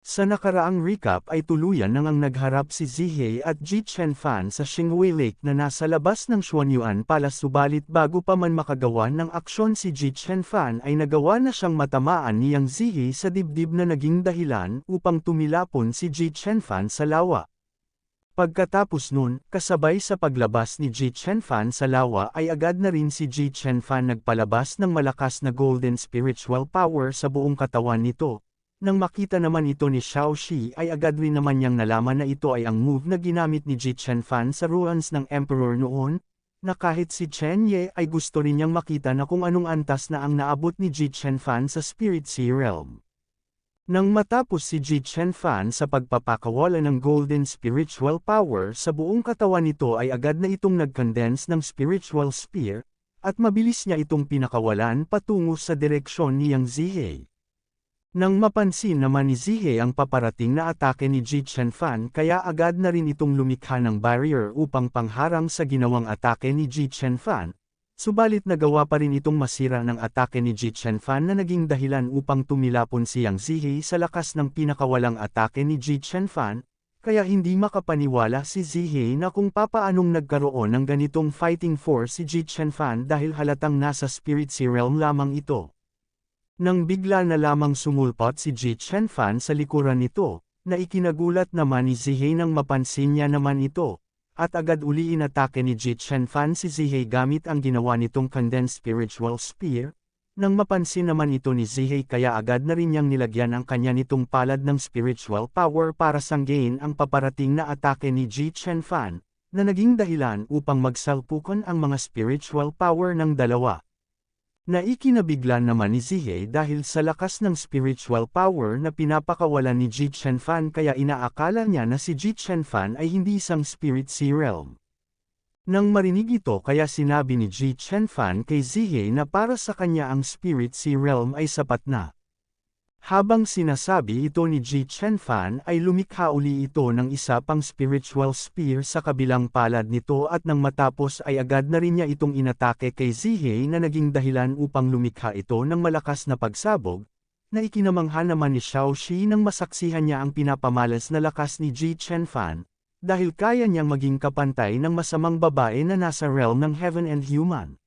Sa nakaraang recap ay tuluyan nang ang nagharap si Zihei at Ji Chenfan sa Xingwei Lake na nasa labas ng Xuanyuan Palace, subalit bago pa man makagawa ng aksyon si Ji Chenfan ay nagawa na siyang matamaan ni Yang Zihei sa dibdib na naging dahilan upang tumilapon si Ji Chenfan sa lawa. Pagkatapos nun, kasabay sa paglabas ni Ji Chenfan sa lawa ay agad na rin si Ji Chenfan nagpalabas ng malakas na golden spiritual power sa buong katawan nito. Nang makita naman ito ni Xiao Shi ay agad rin naman niyang nalaman na ito ay ang move na ginamit ni Ji Chenfan sa ruins ng Emperor noon, na kahit si Chen Ye ay gusto rin niyang makita na kung anong antas na ang naabot ni Ji Chenfan sa Spirit Sea Realm. Nang matapos si Ji Chenfan sa pagpapakawala ng golden spiritual power sa buong katawan nito ay agad na itong nag-condense ng spiritual spear, at mabilis niya itong pinakawalan patungo sa direksyon ni Yang Zihei. Nang mapansin naman ni Zihei ang paparating na atake ni Ji Chenfan kaya agad na rin itong lumikha ng barrier upang pangharang sa ginawang atake ni Ji Chenfan, subalit nagawa pa rin itong masira ng atake ni Ji Chenfan na naging dahilan upang tumilapon si Yang Zihei sa lakas ng pinakawalang atake ni Ji Chenfan, kaya hindi makapaniwala si Zihei na kung papaanong nagkaroon ng ganitong fighting force si Ji Chenfan dahil halatang nasa Spirit Sea Realm lamang ito. Nang bigla na lamang sumulpot si Ji Chenfan sa likuran nito, na ikinagulat naman ni Zihei nang mapansin niya naman ito, at agad uli inatake ni Ji Chenfan si Zihei gamit ang ginawa nitong condensed spiritual spear. Nang mapansin naman ito ni Zihei kaya agad na rin niyang nilagyan ang kanya nitong palad ng spiritual power para sanggain ang paparating na atake ni Ji Chenfan, na naging dahilan upang magsalpukan ang mga spiritual power ng dalawa. Naikinabigla naman ni Zihei dahil sa lakas ng spiritual power na pinapakawalan ni Ji Chenfan kaya inaakala niya na si Ji Chenfan ay hindi isang Spirit Sea Realm. Nang marinig ito kaya sinabi ni Ji Chenfan kay Zihei na para sa kanya ang Spirit Sea Realm ay sapat na. Habang sinasabi ito ni Ji Chenfan ay lumikha uli ito ng isa pang spiritual spear sa kabilang palad nito at nang matapos ay agad na rin niya itong inatake kay Zihei na naging dahilan upang lumikha ito ng malakas na pagsabog, na ikinamangha naman ni Xiao Shi nang masaksihan niya ang pinapamalas na lakas ni Ji Chenfan, dahil kaya niyang maging kapantay ng masamang babae na nasa realm ng Heaven and Human.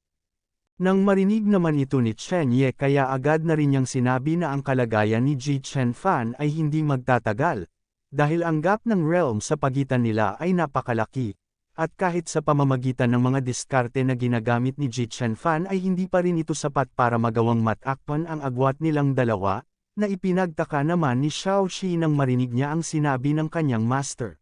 Nang marinig naman ito ni Chen Ye kaya agad na rin niyang sinabi na ang kalagayan ni Ji Chenfan ay hindi magtatagal, dahil ang gap ng realm sa pagitan nila ay napakalaki, at kahit sa pamamagitan ng mga diskarte na ginagamit ni Ji Chenfan ay hindi pa rin ito sapat para magawang matakpan ang agwat nilang dalawa, na ipinagtaka naman ni Xiao Shi nang marinig niya ang sinabi ng kanyang master.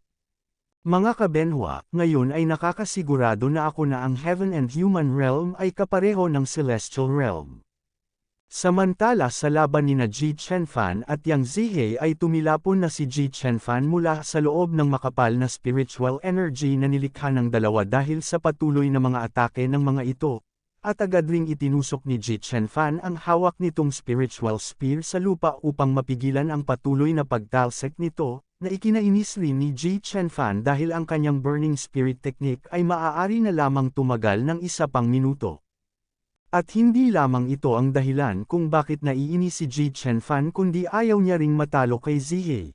Mga kabenhwa, ngayon ay nakakasigurado na ako na ang Heaven and Human Realm ay kapareho ng Celestial Realm. Samantala sa laban ni Ji Chenfan at Yang Zihei ay tumilapon na si Ji Chenfan mula sa loob ng makapal na spiritual energy na nilikha ng dalawa dahil sa patuloy na mga atake ng mga ito, at agad ring itinusok ni Ji Chenfan ang hawak nitong spiritual spear sa lupa upang mapigilan ang patuloy na pagtalsik nito, na ikinainis rin ni Ji Chenfan dahil ang kanyang burning spirit technique ay maaari na lamang tumagal ng isa pang minuto. At hindi lamang ito ang dahilan kung bakit naiinis si Ji Chenfan kundi ayaw niya ring matalo kay Zihei.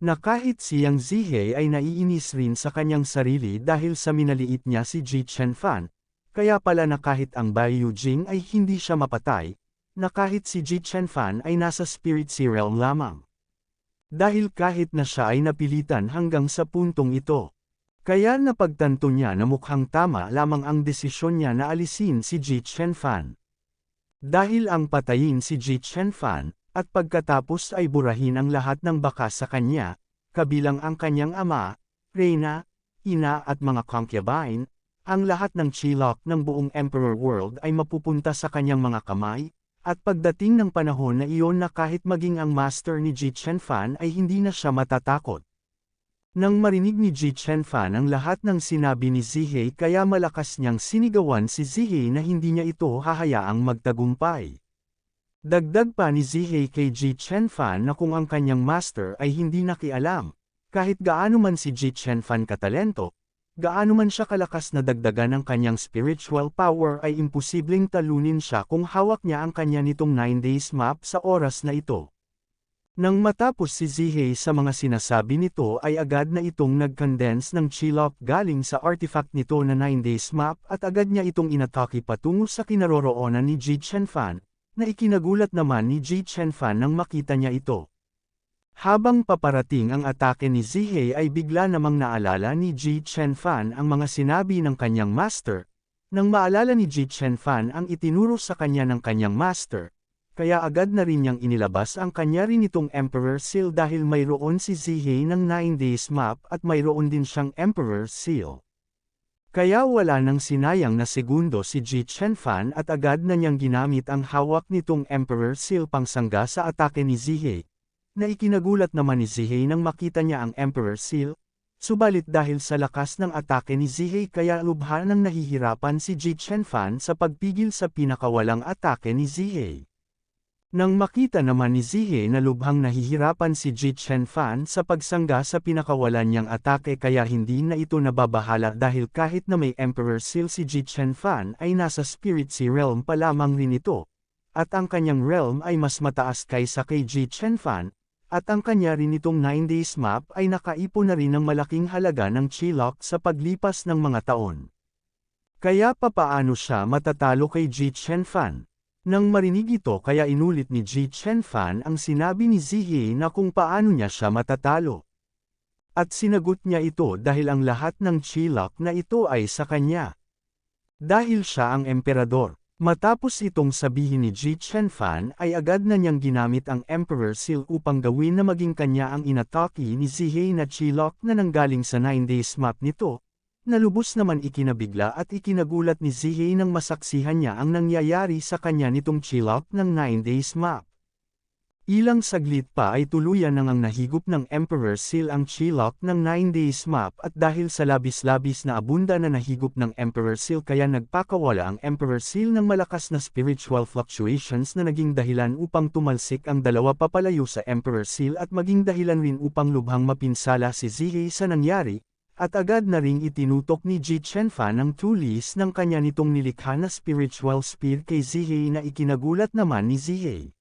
Na kahit si Yang Zihei ay naiinis rin sa kanyang sarili dahil sa minaliit niya si Ji Chenfan, kaya pala na kahit ang Bai Yujing ay hindi siya mapatay, na kahit si Ji Chenfan ay nasa Spirit Sea Realm lamang. Dahil kahit na siya ay napilitan hanggang sa puntong ito. Kaya napagtanto niya na mukhang tama lamang ang desisyon niya na alisin si Ji Chenfan. Dahil ang patayin si Ji Chenfan, at pagkatapos ay burahin ang lahat ng bakas sa kanya, kabilang ang kanyang ama, reyna, ina at mga concubine, ang lahat ng chilok ng buong Emperor World ay mapupunta sa kanyang mga kamay, at pagdating ng panahon na iyon na kahit maging ang master ni Ji Chenfan ay hindi na siya matatakot. Nang marinig ni Ji Chenfan ang lahat ng sinabi ni Zihei kaya malakas niyang sinigawan si Zihei na hindi niya ito hahayaang magtagumpay. Dagdag pa ni Zihei kay Ji Chenfan na kung ang kanyang master ay hindi nakialam, kahit gaano man si Ji Chenfan katalento, gaano man siya kalakas na dagdagan ng kanyang spiritual power ay imposibleng talunin siya kung hawak niya ang kanya nitong 9 days map sa oras na ito. Nang matapos si Zihei sa mga sinasabi nito ay agad na itong nag-condense ng Chilok galing sa artifact nito na 9 days map at agad niya itong inatake patungo sa kinaroroonan ni Ji Chenfan, na ikinagulat naman ni Ji Chenfan nang makita niya ito. Habang paparating ang atake ni Zihei ay bigla namang naalala ni Ji Chenfan ang mga sinabi ng kanyang master. Nang maalala ni Ji Chenfan ang itinuro sa kanya ng kanyang master, kaya agad na rin niyang inilabas ang kanya rin itong Emperor Seal dahil mayroon si Zihei ng 9 days map at mayroon din siyang Emperor Seal. Kaya wala nang sinayang na segundo si Ji Chenfan at agad na niyang ginamit ang hawak nitong Emperor Seal pangsangga sa atake ni Zihei. Na ikinagulat naman ni Zihei nang makita niya ang Emperor Seal, subalit dahil sa lakas ng atake ni Zihei kaya lubha nang nahihirapan si Ji Chenfan sa pagpigil sa pinakawalang atake ni Zihei. Nang makita naman ni Zihei na lubhang nahihirapan si Ji Chenfan sa pagsangga sa pinakawalan niyang atake kaya hindi na ito nababahala dahil kahit na may Emperor Seal si Ji Chenfan ay nasa Spirit Sea Realm pa lamang rin ito. At ang kanyang realm ay mas mataas kaysa kay Ji Chenfan, at ang kanya rin itong 9 days map ay nakaipon na rin ng malaking halaga ng Chilok sa paglipas ng mga taon. Kaya papaano siya matatalo kay Ji Chenfan? Nang marinig ito kaya inulit ni Ji Chenfan ang sinabi ni Zihei na kung paano niya siya matatalo. At sinagot niya ito dahil ang lahat ng Chilok na ito ay sa kanya. Dahil siya ang emperador. Matapos itong sabihin ni Ji Chenfan ay agad na niyang ginamit ang Emperor Seal upang gawin na maging kanya ang inatake ni Zihei na Chilok na nanggaling sa 9 days map nito. Nalubos naman ikinabigla at ikinagulat ni Zihei nang masaksihan niya ang nangyayari sa kanya nitong Chilok ng 9 days map. Ilang saglit pa ay tuluyan nang nahigop ng Emperor Seal ang Chilok ng 9 days map at dahil sa labis-labis na abunda na nahigop ng Emperor Seal kaya nagpakawala ang Emperor Seal ng malakas na spiritual fluctuations na naging dahilan upang tumalsik ang dalawa papalayo sa Emperor Seal at maging dahilan rin upang lubhang mapinsala si Zihei sa nangyari. At agad na ring itinutok ni Ji Chenfan ang tulis ng kanya nitong nilikha na spiritual spear kay Zihei na ikinagulat naman ni Zihei.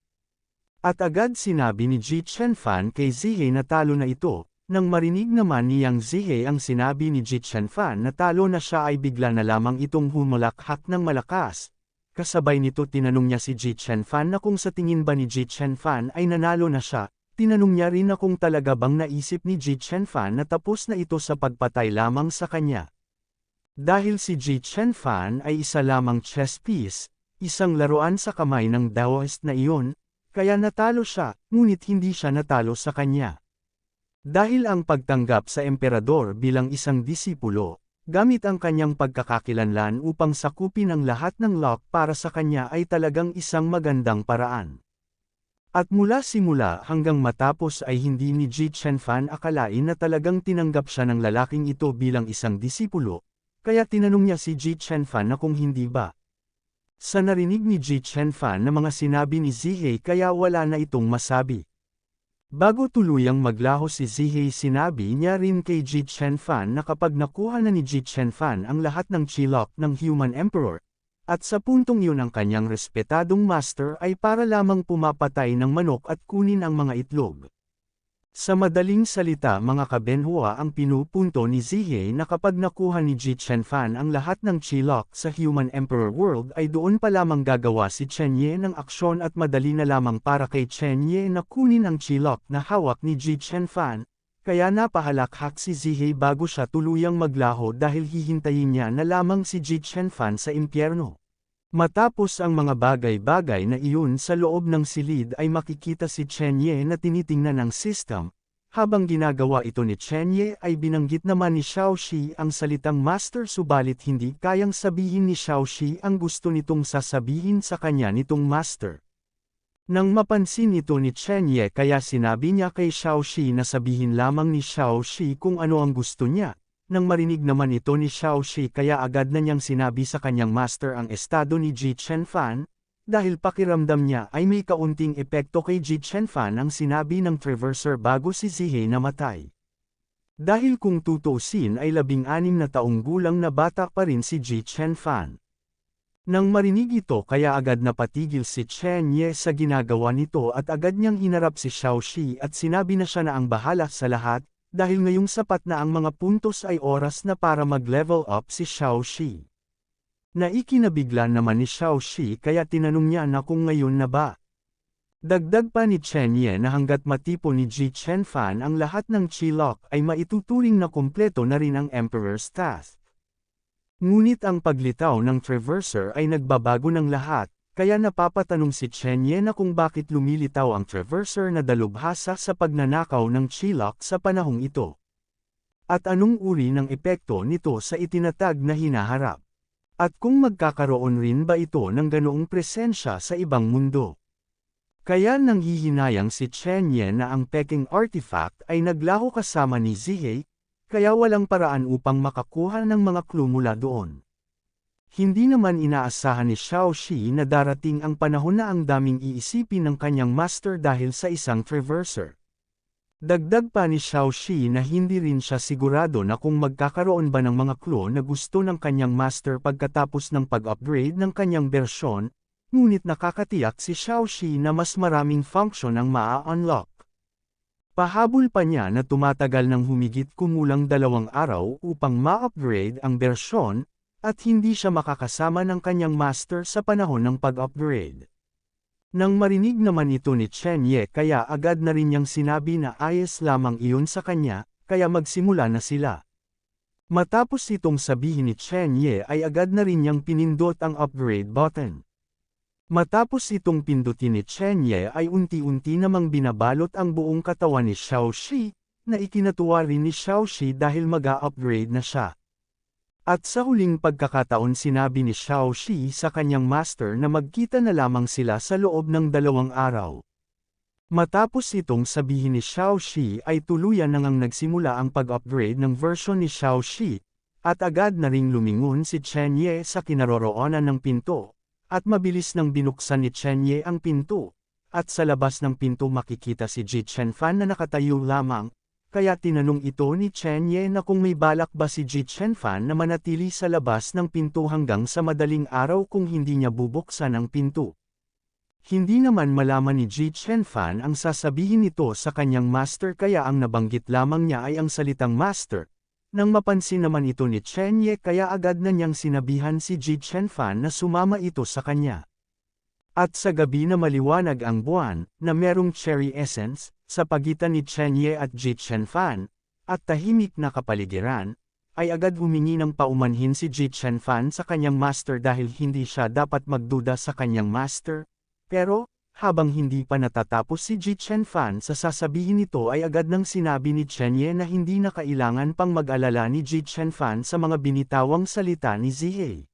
At agad sinabi ni Ji Chenfan kay Zihei na talo na ito, nang marinig naman niyang Zihei ang sinabi ni Ji Chenfan na talo na siya ay bigla na lamang itong humalakhak ng malakas. Kasabay nito tinanong niya si Ji Chenfan na kung sa tingin ba ni Ji Chenfan ay nanalo na siya. Tinanong niya rin na kung talaga bang naisip ni Ji Chenfan na tapos na ito sa pagpatay lamang sa kanya. Dahil si Ji Chenfan ay isa lamang chess piece, isang laruan sa kamay ng Daoist na iyon, kaya natalo siya, ngunit hindi siya natalo sa kanya. Dahil ang pagtanggap sa emperador bilang isang disipulo, gamit ang kanyang pagkakakilanlan upang sakupin ang lahat ng lock para sa kanya ay talagang isang magandang paraan. At mula simula hanggang matapos ay hindi ni Ji Chenfan akalain na talagang tinanggap siya ng lalaking ito bilang isang disipulo, kaya tinanong niya si Ji Chenfan na kung hindi ba. Sa narinig ni Ji Chenfan na mga sinabi ni Zihei kaya wala na itong masabi. Bago tuluyang maglaho si Zihei sinabi niya rin kay Ji Chenfan na kapag nakuha na ni Ji Chenfan ang lahat ng Chilok ng Human Emperor, at sa puntong yun ang kanyang respetadong master ay para lamang pumapatay ng manok at kunin ang mga itlog. Sa madaling salita mga kabenhua ang pinupunto ni Zihei na kapag nakuha ni Ji Chenfan ang lahat ng Chilok sa Human Emperor World ay doon pa lamang gagawa si Chenye ng aksyon at madali na lamang para kay Chenye na kunin ang Chilok na hawak ni Ji Chenfan. Kaya napahalakhak si Zihei bago siya tuluyang maglaho dahil hihintayin niya na lamang si Ji Chenfan sa impyerno. Matapos ang mga bagay-bagay na iyon sa loob ng silid ay makikita si Chenye na tinitingnan ang system. Habang ginagawa ito ni Chenye ay binanggit naman ni Xiaoxi ang salitang master subalit hindi kayang sabihin ni Xiaoxi ang gusto nitong sasabihin sa kanya nitong master. Nang mapansin ito ni Chenye kaya sinabi niya kay Xiaoxi na sabihin lamang ni Xiaoxi kung ano ang gusto niya. Nang marinig naman ito ni Xiaoxi kaya agad na niyang sinabi sa kanyang master ang estado ni Ji Chenfan, dahil pakiramdam niya ay may kaunting epekto kay Ji Chenfan ang sinabi ng Traverser bago si Zihei namatay. Dahil kung tutuusin ay 16 na taong gulang na bata pa rin si Ji Chenfan. Nang marinig ito kaya agad napatigil si Chen Ye sa ginagawa nito at agad niyang hinarap si Xiao Shi at sinabi na siya na ang bahala sa lahat, dahil ngayong sapat na ang mga puntos ay oras na para mag-level up si Xiao Shi. Naikinabigla naman ni Xiao Shi kaya tinanong niya na kung ngayon na ba. Dagdag pa ni Chen Ye na hanggat matipo ni Ji Chenfan ang lahat ng Qilok ay maituturing na kumpleto na rin ang Emperor's Task. Ngunit ang paglitaw ng Traverser ay nagbabago ng lahat, kaya napapatanong si Chen Ye na kung bakit lumilitaw ang Traverser na dalubhasa sa pagnanakaw ng Qilok sa panahong ito. At anong uri ng epekto nito sa itinatag na hinaharap? At kung magkakaroon rin ba ito ng ganoong presensya sa ibang mundo? Kaya nanghihinayang si Chen Ye na ang Peking Artifact ay naglaho kasama ni Zihei, kaya walang paraan upang makakuha ng mga clue mula doon. Hindi naman inaasahan ni Xiao Shi na darating ang panahon na ang daming iisipin ng kanyang master dahil sa isang Traverser. Dagdag pa ni Xiao Shi na hindi rin siya sigurado na kung magkakaroon ba ng mga clue na gusto ng kanyang master pagkatapos ng pag-upgrade ng kanyang bersyon, ngunit nakakatiyak si Xiao Shi na mas maraming function ang maa-unlock. Pahabol pa niya na tumatagal ng humigit kumulang 2 araw upang ma-upgrade ang bersyon, at hindi siya makakasama ng kanyang master sa panahon ng pag-upgrade. Nang marinig naman ito ni Chen Ye kaya agad na rin niyang sinabi na ayos lamang iyon sa kanya, kaya magsimula na sila. Matapos itong sabihin ni Chen Ye ay agad na rin niyang pinindot ang upgrade button. Matapos itong pindutin ni Chen Ye ay unti-unti namang binabalot ang buong katawan ni Xiao Shi, na ikinatuwa rin ni Xiao Shi dahil mag-a-upgrade na siya. At sa huling pagkakataon sinabi ni Xiao Shi sa kanyang master na magkita na lamang sila sa loob ng 2 araw. Matapos itong sabihin ni Xiao Shi ay tuluyan na ngang nagsimula ang pag-upgrade ng version ni Xiao Shi, at agad na ring lumingon si Chen Ye sa kinaroroonan ng pinto. At mabilis nang binuksan ni Chen Ye ang pinto, at sa labas ng pinto makikita si Ji Chenfan na nakatayo lamang, kaya tinanong ito ni Chen Ye na kung may balak ba si Ji Chenfan na manatili sa labas ng pinto hanggang sa madaling araw kung hindi niya bubuksan ang pinto. Hindi naman malaman ni Ji Chenfan ang sasabihin nito sa kanyang master kaya ang nabanggit lamang niya ay ang salitang master. Nang mapansin naman ito ni Chen Ye kaya agad na niyang sinabihan si Ji Chenfan na sumama ito sa kanya. At sa gabi na maliwanag ang buwan, na merong cherry essence, sa pagitan ni Chen Ye at Ji Chenfan, at tahimik na kapaligiran, ay agad humingi ng paumanhin si Ji Chenfan sa kanyang master dahil hindi siya dapat magduda sa kanyang master, pero, habang hindi pa natatapos si Ji Chenfan sa sasabihin nito ay agad nang sinabi ni Chen Ye na hindi na kailangan pang mag-alala ni Ji Chenfan sa mga binitawang salita ni Zihei.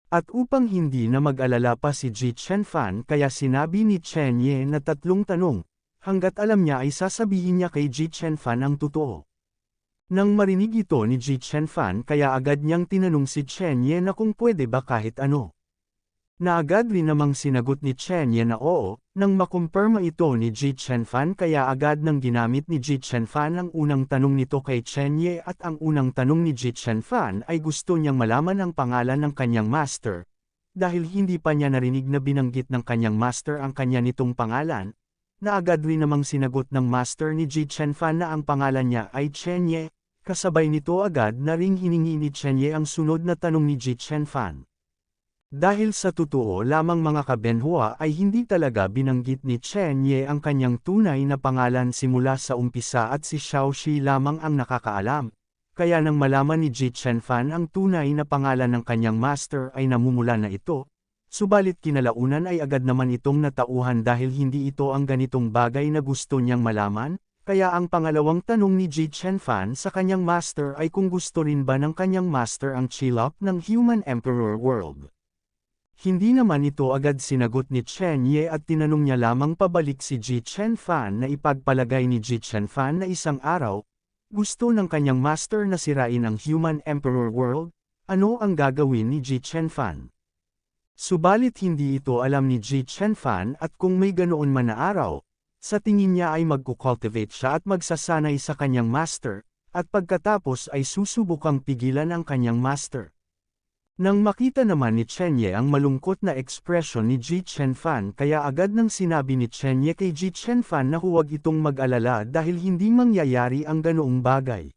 At upang hindi na mag-alala pa si Ji Chenfan kaya sinabi ni Chen Ye na 3 tanong, hanggat alam niya ay sasabihin niya kay Ji Chenfan ang totoo. Nang marinig ito ni Ji Chenfan kaya agad niyang tinanong si Chen Ye na kung pwede ba kahit ano. Na agad rin namang sinagot ni Chen Ye na oo, nang makumpirma ito ni Ji Chenfan kaya agad nang ginamit ni Ji Chenfan ang unang tanong nito kay Chen Ye at ang unang tanong ni Ji Chenfan ay gusto niyang malaman ang pangalan ng kanyang master. Dahil hindi pa niya narinig na binanggit ng kanyang master ang kanya nitong pangalan, na agad rin namang sinagot ng master ni Ji Chenfan na ang pangalan niya ay Chen Ye, kasabay nito agad na ring hiningi ni Chen Ye ang sunod na tanong ni Ji Chenfan. Dahil sa totoo lamang mga kabenhua ay hindi talaga binanggit ni Chen Ye ang kanyang tunay na pangalan simula sa umpisa at si Xiao Shi lamang ang nakakaalam, kaya nang malaman ni Ji Chenfan ang tunay na pangalan ng kanyang master ay namumula na ito, subalit kinalaunan ay agad naman itong natauhan dahil hindi ito ang ganitong bagay na gusto niyang malaman, kaya ang pangalawang tanong ni Ji Chenfan sa kanyang master ay kung gusto rin ba ng kanyang master ang Qilok ng Human Emperor World. Hindi naman ito agad sinagot ni Chen Ye at tinanong niya lamang pabalik si Ji Chenfan na ipagpalagay ni Ji Chenfan na isang araw, gusto ng kanyang master na sirain ang Human Emperor World, ano ang gagawin ni Ji Chenfan? Subalit hindi ito alam ni Ji Chenfan at kung may ganoon man na araw, sa tingin niya ay magkukultivate siya at magsasanay sa kanyang master, at pagkatapos ay susubukang pigilan ang kanyang master. Nang makita naman ni Chenye ang malungkot na ekspresyon ni Ji Chenfan kaya agad nang sinabi ni Chenye kay Ji Chenfan na huwag itong mag-alala dahil hindi mangyayari ang ganoong bagay.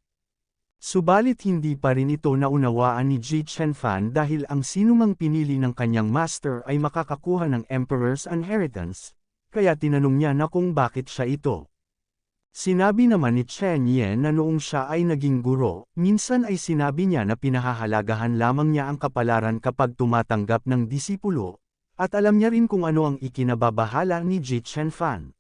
Subalit hindi pa rin ito naunawaan ni Ji Chenfan dahil ang sinumang pinili ng kanyang master ay makakakuha ng Emperor's Inheritance, kaya tinanong niya na kung bakit siya ito. Sinabi naman ni Chen Ye na noong siya ay naging guro, minsan ay sinabi niya na pinahahalagahan lamang niya ang kapalaran kapag tumatanggap ng disipulo, at alam niya rin kung ano ang ikinababahala ni Ji Chenfan.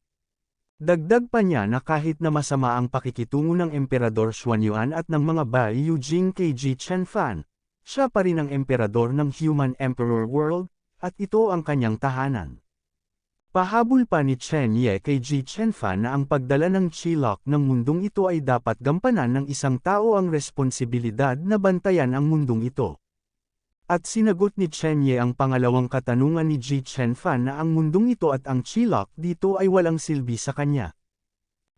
Dagdag pa niya na kahit na masama ang pakikitungo ng Emperador Xuanyuan at ng mga Bai Yujing kay Ji Chenfan, siya pa rin ang emperador ng Human Emperor World, at ito ang kanyang tahanan. Pahabol pa ni Chen Ye kay Ji Chenfan na ang pagdala ng Qilok ng mundong ito ay dapat gampanan ng isang tao ang responsibilidad na bantayan ang mundong ito. At sinagot ni Chen Ye ang pangalawang katanungan ni Ji Chenfan na ang mundong ito at ang Qilok dito ay walang silbi sa kanya.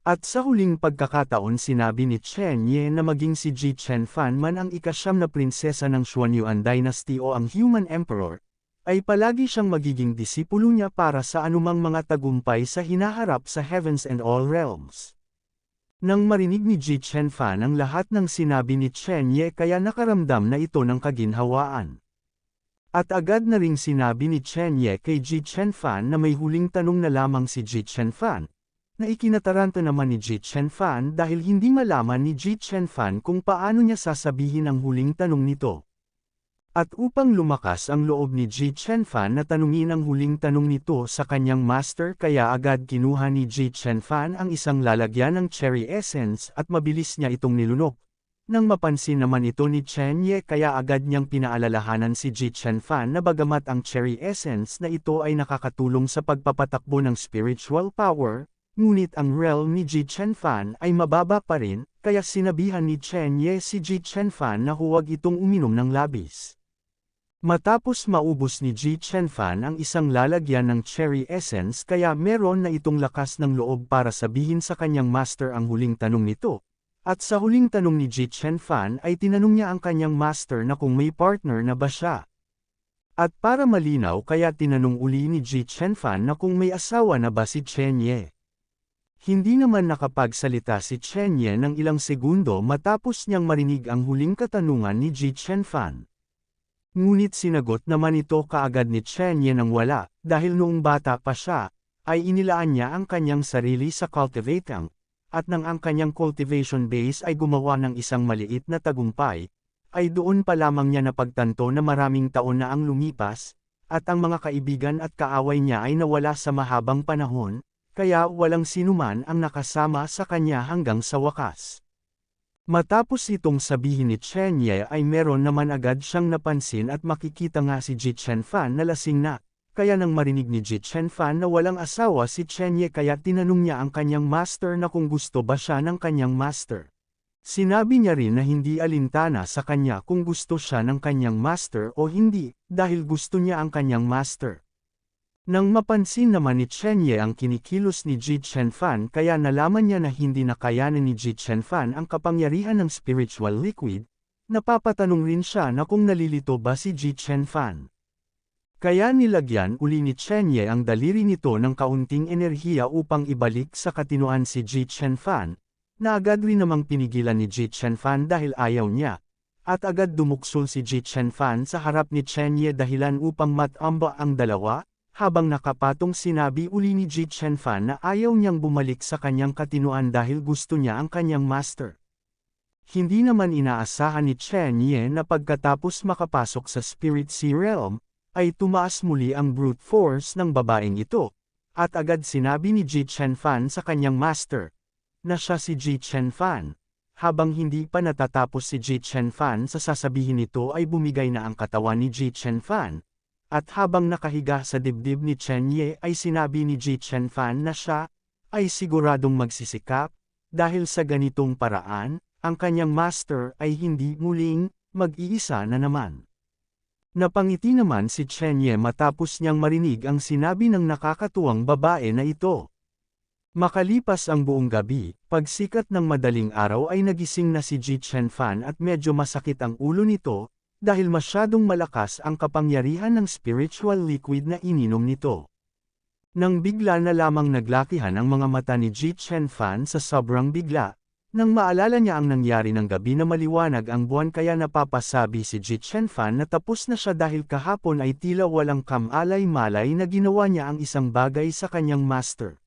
At sa huling pagkakataon sinabi ni Chen Ye na maging si Ji Chenfan man ang ikasyam na prinsesa ng Xuanyuan Dynasty o ang Human Emperor, ay palagi siyang magiging disipulo niya para sa anumang mga tagumpay sa hinaharap sa Heavens and All Realms. Nang marinig ni Ji Chenfan ang lahat ng sinabi ni Chen Ye kaya nakaramdam na ito ng kaginhawaan. At agad na ring sinabi ni Chen Ye kay Ji Chenfan na may huling tanong na lamang si Ji Chenfan, na ikinataranta naman ni Ji Chenfan dahil hindi malaman ni Ji Chenfan kung paano niya sasabihin ang huling tanong nito. At upang lumakas ang loob ni Ji Chenfan na tanungin ang huling tanong nito sa kanyang master kaya agad kinuha ni Ji Chenfan ang isang lalagyan ng cherry essence at mabilis niya itong nilunok. Nang mapansin naman ito ni Chen Ye kaya agad niyang pinaalalahanan si Ji Chenfan na bagamat ang cherry essence na ito ay nakakatulong sa pagpapatakbo ng spiritual power, ngunit ang realm ni Ji Chenfan ay mababa pa rin, kaya sinabihan ni Chen Ye si Ji Chenfan na huwag itong uminom ng labis. Matapos maubos ni Ji Chenfan ang isang lalagyan ng cherry essence kaya meron na itong lakas ng loob para sabihin sa kanyang master ang huling tanong nito. At sa huling tanong ni Ji Chenfan ay tinanong niya ang kanyang master na kung may partner na ba siya. At para malinaw kaya tinanong uli ni Ji Chenfan na kung may asawa na ba si Chen Ye. Hindi naman nakapagsalita si Chen Ye ng ilang segundo matapos niyang marinig ang huling katanungan ni Ji Chenfan. Ngunit sinagot naman ito kaagad ni Chen Ye nang wala, dahil noong bata pa siya, ay inilaan niya ang kanyang sarili sa cultivating, at nang ang kanyang cultivation base ay gumawa ng isang maliit na tagumpay, ay doon pa lamang niya napagtanto na maraming taon na ang lumipas, at ang mga kaibigan at kaaway niya ay nawala sa mahabang panahon, kaya walang sinuman ang nakasama sa kanya hanggang sa wakas. Matapos itong sabihin ni Chen Ye ay meron naman agad siyang napansin at makikita nga si Ji Chenfan na lasing na, kaya nang marinig ni Ji Chenfan na walang asawa si Chen Ye kaya tinanong niya ang kanyang master na kung gusto ba siya ng kanyang master. Sinabi niya rin na hindi alintana sa kanya kung gusto siya ng kanyang master o hindi, dahil gusto niya ang kanyang master. Nang mapansin naman ni Chen Ye ang kinikilos ni Ji Chenfan kaya nalaman niya na hindi nakayanan ni Ji Chenfan ang kapangyarihan ng spiritual liquid, napapatanong rin siya na kung nalilito ba si Ji Chenfan. Kaya nilagyan uli ni Chen Ye ang daliri nito ng kaunting enerhiya upang ibalik sa katinoan si Ji Chenfan, na agad rin namang pinigilan ni Ji Chenfan dahil ayaw niya, at agad dumuksul si Ji Chenfan sa harap ni Chen Ye dahilan upang matamba ang dalawa. Habang nakapatong sinabi uli ni Ji Chenfan na ayaw niyang bumalik sa kanyang katinuan dahil gusto niya ang kanyang master. Hindi naman inaasahan ni Chen Ye na pagkatapos makapasok sa Spirit Sea Realm, ay tumaas muli ang brute force ng babaeng ito, at agad sinabi ni Ji Chenfan sa kanyang master, na siya si Ji Chenfan. Habang hindi pa natatapos si Ji Chenfan sa sasabihin nito ay bumigay na ang katawan ni Ji Chenfan. At habang nakahiga sa dibdib ni Chen Ye ay sinabi ni Ji Chenfan na siya ay siguradong magsisikap, dahil sa ganitong paraan, ang kanyang master ay hindi muling mag-iisa na naman. Napangiti naman si Chen Ye matapos niyang marinig ang sinabi ng nakakatuwang babae na ito. Makalipas ang buong gabi, pagsikat ng madaling araw ay nagising na si Ji Chenfan at medyo masakit ang ulo nito, dahil masyadong malakas ang kapangyarihan ng spiritual liquid na ininom nito. Nang bigla na lamang naglakihan ang mga mata ni Ji Chen-fan sa sobrang bigla, nang maalala niya ang nangyari ng gabi na maliwanag ang buwan kaya napapasabi si Ji Chen-fan na tapos na siya dahil kahapon ay tila walang kamalay-malay na ginawa niya ang isang bagay sa kanyang master.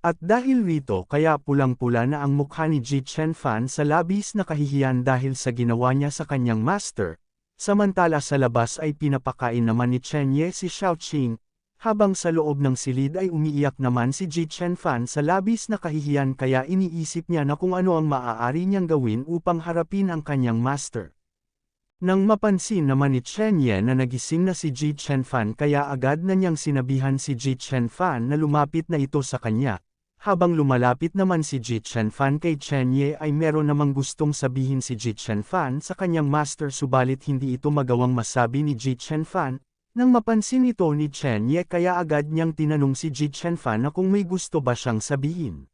At dahil rito kaya pulang-pula na ang mukha ni Ji Chen-fan sa labis na kahihiyan dahil sa ginawa niya sa kanyang master, samantala sa labas ay pinapakain naman ni Chen Ye si Xiaoqing. Habang sa loob ng silid ay umiiyak naman si Ji Chen-fan sa labis na kahihiyan kaya iniisip niya na kung ano ang maaari niyang gawin upang harapin ang kanyang master. Nang mapansin naman ni Chen Ye na nagising na si Ji Chen-fan kaya agad na niyang sinabihan si Ji Chen-fan na lumapit na ito sa kanya. Habang lumalapit naman si Ji Chen-fan kay Chen Ye ay meron namang gustong sabihin si Ji Chen-fan sa kanyang master subalit hindi ito magawang masabi ni Ji Chen-fan. Nang mapansin ito ni Chen Ye kaya agad niyang tinanong si Ji Chen-fan na kung may gusto ba siyang sabihin.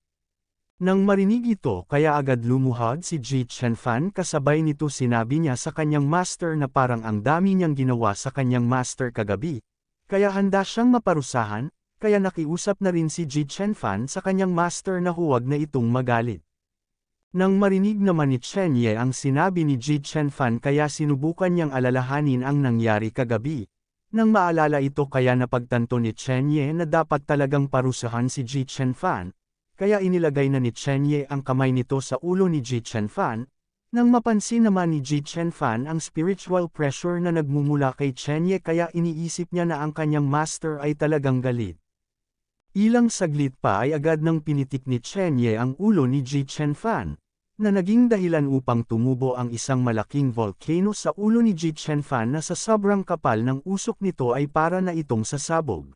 Nang marinig ito kaya agad lumuhod si Ji Chen-fan kasabay nito sinabi niya sa kanyang master na parang ang dami niyang ginawa sa kanyang master kagabi, kaya handa siyang maparusahan, kaya nakiusap na rin si Ji Chen-fan sa kanyang master na huwag na itong magalit. Nang marinig naman ni Chen Ye ang sinabi ni Ji Chen-fan kaya sinubukan niyang alalahanin ang nangyari kagabi. Nang maalala ito kaya napagtanto ni Chen Ye na dapat talagang parusahan si Ji Chen-fan, kaya inilagay na ni Chen Ye ang kamay nito sa ulo ni Ji Chen-fan. Nang mapansin naman ni Ji Chen-fan ang spiritual pressure na nagmumula kay Chen Ye kaya iniisip niya na ang kanyang master ay talagang galit. Ilang saglit pa ay agad nang pinitik ni Chen Ye ang ulo ni Ji Chen-fan, na naging dahilan upang tumubo ang isang malaking volcano sa ulo ni Ji Chen-fan na sa sobrang kapal ng usok nito ay para na itong sasabog.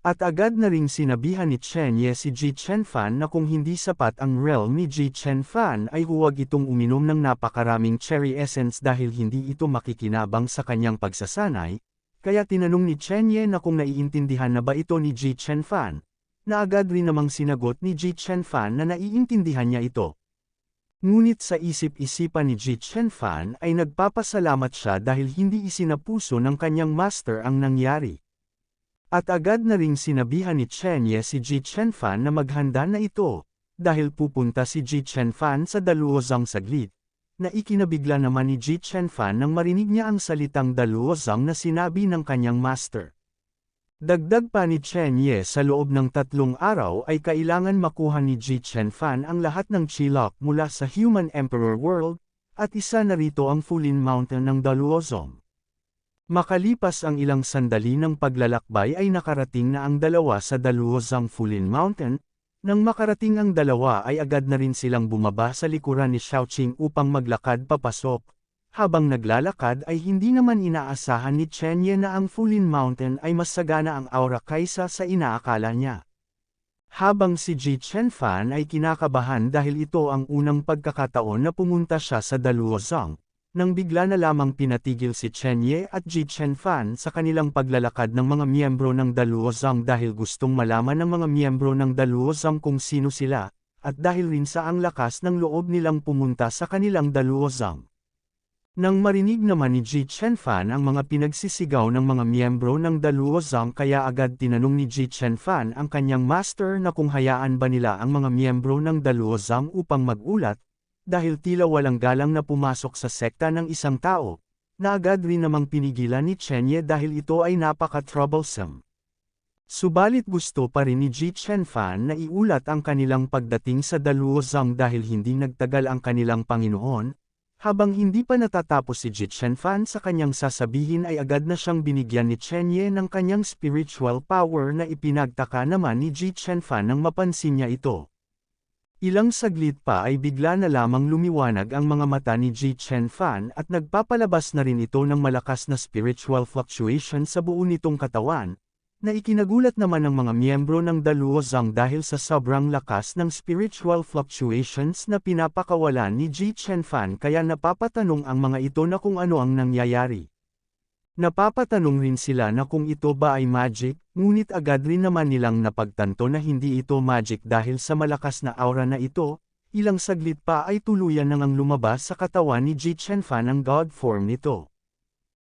At agad na ring sinabihan ni Chen Ye si Ji Chen-fan na kung hindi sapat ang realm ni Ji Chen-fan ay huwag itong uminom ng napakaraming cherry essence dahil hindi ito makikinabang sa kanyang pagsasanay, kaya tinanong ni Chen Ye na kung naiintindihan na ba ito ni Ji Chen-fan, na agad rin namang sinagot ni Ji Chen-fan na naiintindihan niya ito. Ngunit sa isip-isipan ni Ji Chen-fan ay nagpapasalamat siya dahil hindi isinapuso ng kanyang master ang nangyari. At agad na ring sinabihan ni Chen Ye si Ji Chen-fan na maghanda na ito, dahil pupunta si Ji Chen-fan sa Daluozang saglit, na ikinabigla naman ni Ji Chen-fan nang marinig niya ang salitang Daluozang na sinabi ng kanyang master. Dagdag pa ni Chen Ye sa loob ng 3 araw ay kailangan makuha ni Ji Chen-fan ang lahat ng Chilok mula sa Human Emperor World, at isa na rito ang Fulin Mountain ng Daluozong. Makalipas ang ilang sandali ng paglalakbay ay nakarating na ang dalawa sa Daluozong Fulin Mountain. Nang makarating ang dalawa ay agad na rin silang bumaba sa likuran ni Xiaoqing upang maglakad papasok. Habang naglalakad ay hindi naman inaasahan ni Chen Ye na ang Fulin Mountain ay mas sagana ang aura kaysa sa inaakala niya. Habang si Ji Chen-fan ay kinakabahan dahil ito ang unang pagkakataon na pumunta siya sa Daluozong, nang bigla na lamang pinatigil si Chen Ye at Ji Chen-fan sa kanilang paglalakad ng mga miyembro ng Daluozong dahil gustong malaman ng mga miyembro ng Daluozong kung sino sila, at dahil rin sa ang lakas ng loob nilang pumunta sa kanilang Daluozong. Nang marinig naman ni Ji Chen-fan ang mga pinagsisigaw ng mga miyembro ng Daluozong kaya agad tinanong ni Ji Chen-fan ang kanyang master na kung hayaan ba nila ang mga miyembro ng Daluozong upang magulat, dahil tila walang galang na pumasok sa sekta ng isang tao, na agad rin namang pinigilan ni Chen Ye dahil ito ay napaka-troublesome. Subalit gusto pa rin ni Ji Chen-fan na iulat ang kanilang pagdating sa Daluozong dahil hindi nagtagal ang kanilang Panginoon. Habang hindi pa natatapos si Ji Chen-fan sa kanyang sasabihin ay agad na siyang binigyan ni Chen Ye ng kanyang spiritual power na ipinagtaka naman ni Ji Chen-fan nang mapansin niya ito. Ilang saglit pa ay bigla na lamang lumiwanag ang mga mata ni Ji Chen-fan at nagpapalabas na rin ito ng malakas na spiritual fluctuation sa buo nitong katawan, na ikinagulat naman ng mga miyembro ng Daluozong dahil sa sobrang lakas ng spiritual fluctuations na pinapakawalan ni Ji Chen-fan kaya napapatanong ang mga ito na kung ano ang nangyayari. Napapatanong rin sila na kung ito ba ay magic, ngunit agad rin naman nilang napagtanto na hindi ito magic dahil sa malakas na aura na ito. Ilang saglit pa ay tuluyan nang lumabas sa katawan ni Ji Chen-fan ang god form nito.